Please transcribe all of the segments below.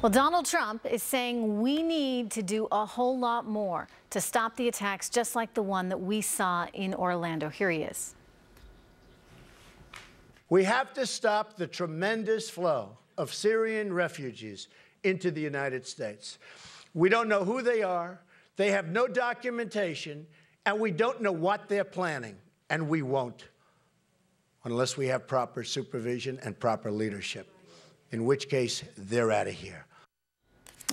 Well, Donald Trump is saying we need to do a whole lot more to stop the attacks just like the one that we saw in Orlando. Here he is. We have to stop the tremendous flow of Syrian refugees into the United States. We don't know who they are, they have no documentation, and we don't know what they're planning, and we won't unless we have proper supervision and proper leadership, in which case they're out of here.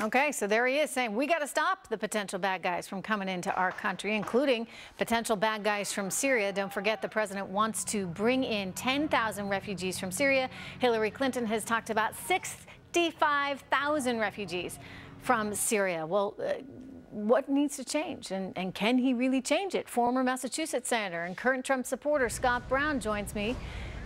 Okay, so there he is saying we got to stop the potential bad guys from coming into our country, including potential bad guys from Syria. Don't forget, the president wants to bring in 10,000 refugees from Syria. Hillary Clinton has talked about 65,000 refugees from Syria. Well, what needs to change, and can he really change it? Former Massachusetts Senator and current Trump supporter Scott Brown joins me.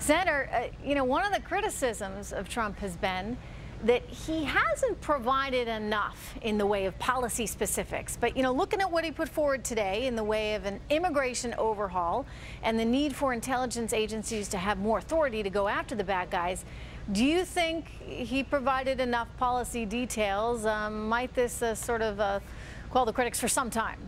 Senator, one of the criticisms of Trump has been that he hasn't provided enough in the way of policy specifics. But, looking at what he put forward today in the way of an immigration overhaul and the need for intelligence agencies to have more authority to go after the bad guys, do you think he provided enough policy details? Might this quell the critics for some time?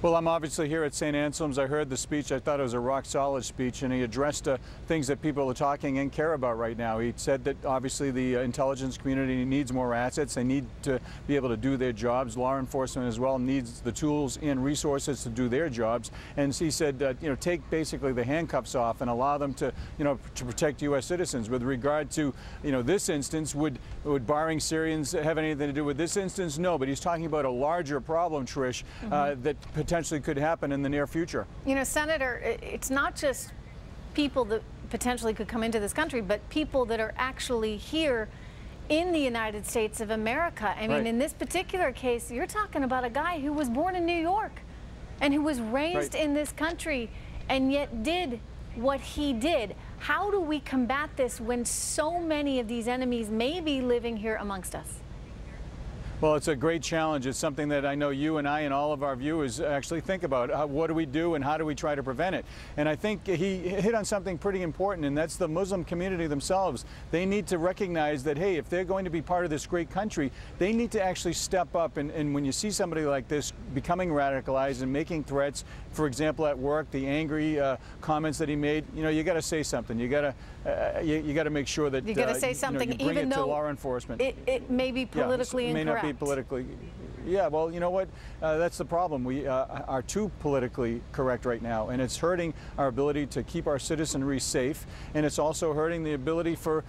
Well, I'm obviously here at St. Anselm's. I heard the speech. I thought it was a rock-solid speech, and he addressed things that people are talking and care about right now. He said that obviously the intelligence community needs more assets. They need to be able to do their jobs. Law enforcement as well needs the tools and resources to do their jobs. And he said, take basically the handcuffs off and allow them to, to protect U.S. citizens. With regard to, this instance, would barring Syrians have anything to do with this instance? No, but he's talking about a larger problem, Trish, that potentially could happen in the near future. Senator, it's not just people that potentially could come into this country, but people that are actually here in the United States of America. I mean, in this particular case, you're talking about a guy who was born in New York and who was raised in this country and yet did what he did. How do we combat this when so many of these enemies may be living here amongst us? Well, it's a great challenge. It's something that I know you and I and all of our viewers actually think about. What do we do and how do we try to prevent it? And I think he hit on something pretty important, and that's the Muslim community themselves. They need to recognize that, hey, if they're going to be part of this great country, they need to actually step up. And when you see somebody like this becoming radicalized and making threats, for example, at work, the angry comments that he made, you got to say something. You got to make sure that you got to say something, you bring even it though to law enforcement. It may be politically incorrect. It may not be politically. Yeah, well, you know what? That's the problem. We are too politically correct right now, and it's hurting our ability to keep our citizenry safe, and it's also hurting the ability for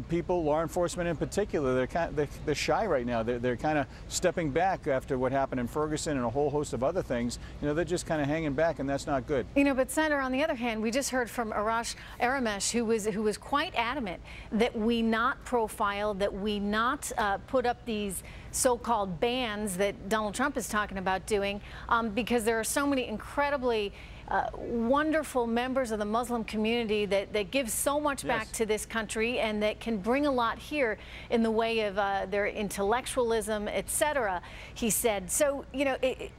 people, law enforcement in particular. They're shy right now. They're kind of stepping back after what happened in Ferguson and a whole host of other things. They're just kind of hanging back, and that's not good. But Senator, on the other hand, we just heard from Arash Aramesh, who was quite adamant that we not profile, that we not put up these so-called bans that Donald Trump is talking about doing, because there are so many incredibly wonderful members of the Muslim community that give so much back to this country and that can bring a lot here in the way of their intellectualism, etc. He said. So,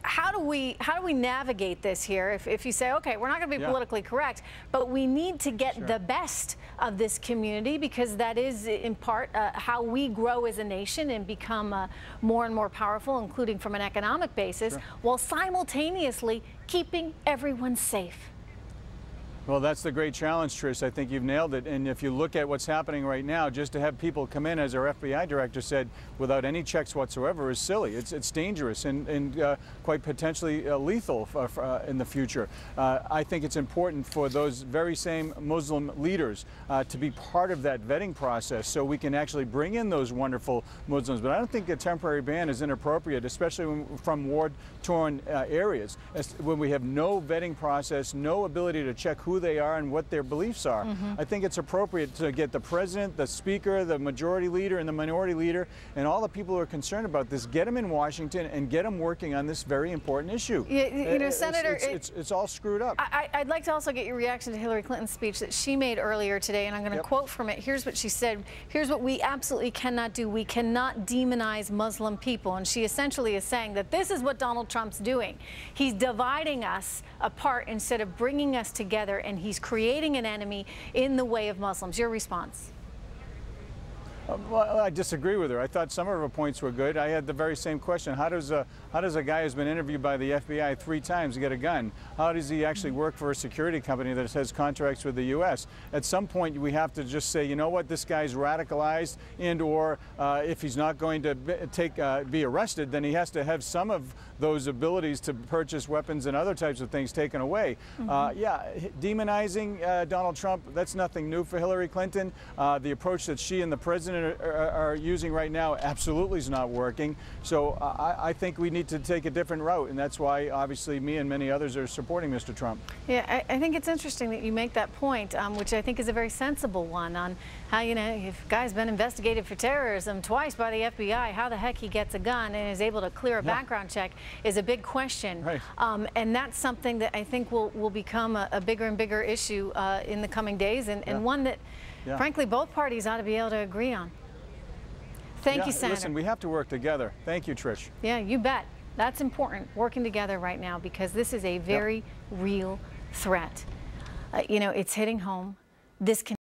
how do we navigate this here? If you say, okay, we're not going to be politically correct, but we need to get the best of this community, because that is in part how we grow as a nation and become more and more powerful, including from an economic basis, while simultaneously keeping everyone safe. Well, that's the great challenge, Trish. I think you've nailed it. And if you look at what's happening right now, just to have people come in, as our FBI director said, without any checks whatsoever is silly. It's dangerous and quite potentially lethal in the future. I think it's important for those very same Muslim leaders to be part of that vetting process so we can actually bring in those wonderful Muslims. But I don't think a temporary ban is inappropriate, especially from war-torn areas, when we have no vetting process, no ability to check who they are and what their beliefs are. I think it's appropriate to get the president, the speaker, the majority leader, and the minority leader, and all the people who are concerned about this, get them in Washington and get them working on this very important issue. Senator, it's all screwed up. I'd like to also get your reaction to Hillary Clinton's speech that she made earlier today, and I'm going to quote from it. Here's what she said. Here's what we absolutely cannot do. We cannot demonize Muslim people. And she essentially is saying that this is what Donald Trump's doing. He's dividing us apart instead of bringing us together, and he's creating an enemy in the way of Muslims. Your response? Well, I disagree with her. I thought some of her points were good. I had the very same question. How does a guy who's been interviewed by the FBI 3 times get a gun? How does he actually work for a security company that has contracts with the U.S.? At some point, we have to just say, you know what, this guy's radicalized, and/or if he's not going to be arrested, then he has to have some of those abilities to purchase weapons and other types of things taken away. Yeah, demonizing Donald Trump, that's nothing new for Hillary Clinton. The approach that she and the president are using right now absolutely is not working. So I think we need to take a different route, and that's why obviously me and many others are supporting Mr. Trump. Yeah, I think it's interesting that you make that point, which I think is a very sensible one, on how, you know, if a guy's been investigated for terrorism twice by the FBI, how the heck he gets a gun and is able to clear a background check is a big question. Right. And that's something that I think will become a bigger and bigger issue in the coming days, and one that frankly both parties ought to be able to agree on. Thank you, Senator. Listen, we have to work together. Thank you, Trish. Yeah, you bet. That's important, working together right now, because this is a very real threat. You know, it's hitting home. This can